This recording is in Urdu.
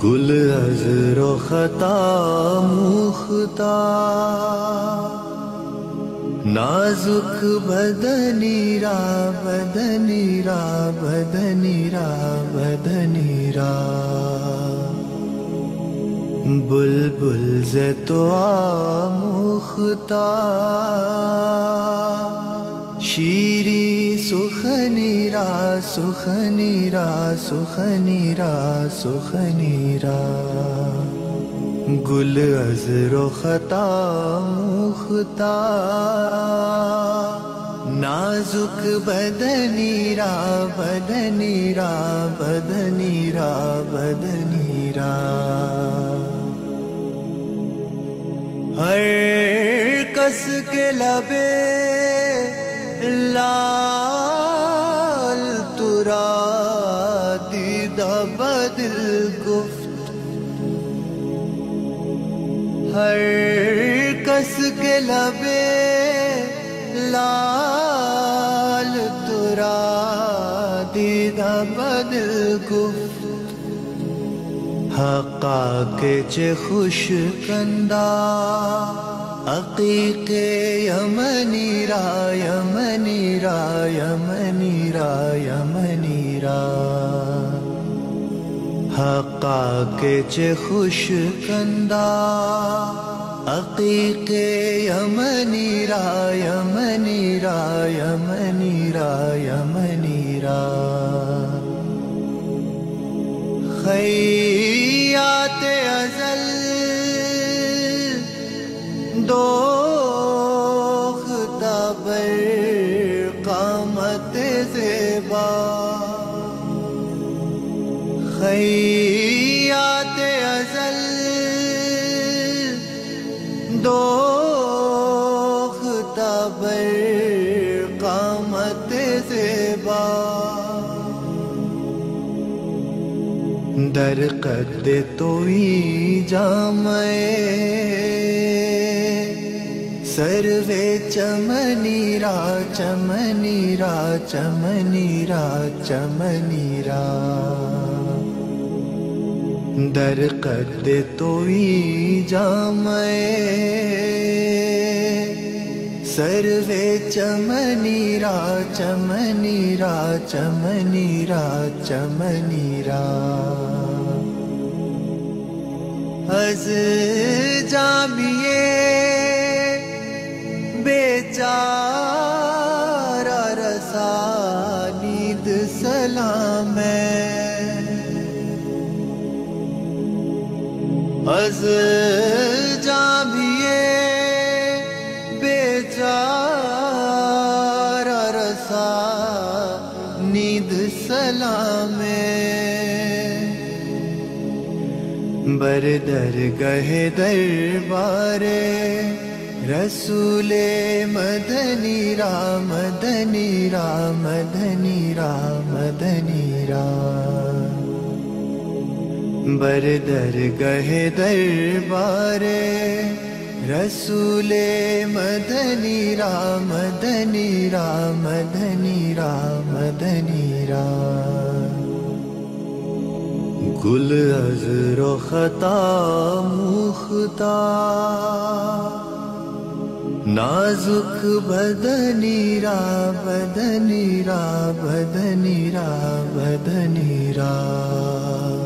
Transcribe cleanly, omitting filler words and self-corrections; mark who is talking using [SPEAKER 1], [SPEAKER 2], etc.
[SPEAKER 1] گل عذر و خطا موختہ نازک بدنی را بدنی را بدنی را بدنی را بلبل ز تو آموختہ شیری سخنی را سخنی را سخنی را سخنی را گل عذر و خطا موختہ نازک بدنی را بدنی را بدنی را بدنی را ہر کس کے لبے لال ترا دیدہ بدل گفت ہر کس کے لبے لال ترا دیدہ بدل گفت حقا کے چے خوش کندہ عقیق یمنی را یمنی را یمنی را یمنی را حقا کے چے خوش کندہ عقیق یمنی را یمنی را یمنی را یمنی را خیات ازل دوختہ بر قامت زیبا خیات ازل دوختہ بر قامت زیبا در قد توئی جامعے سروے چمنی را چمنی را چمنی را چمنی را در قد توئی جامعے سروے چمنی را چمنی را چمنی را چمنی را از جامیے بیچارہ رسانید سلام ہے از جامیے بیچارہ رسانید سلام ہے بر درگہ دربار رسول مدنی را مدنی را مدنی را مدنی را بر درگہ دربار رسول مدنی را مدنی را مدنی را مدنی را گل عذر و خطا موختہ نازک بدنی را بدنی را بدنی را بدنی را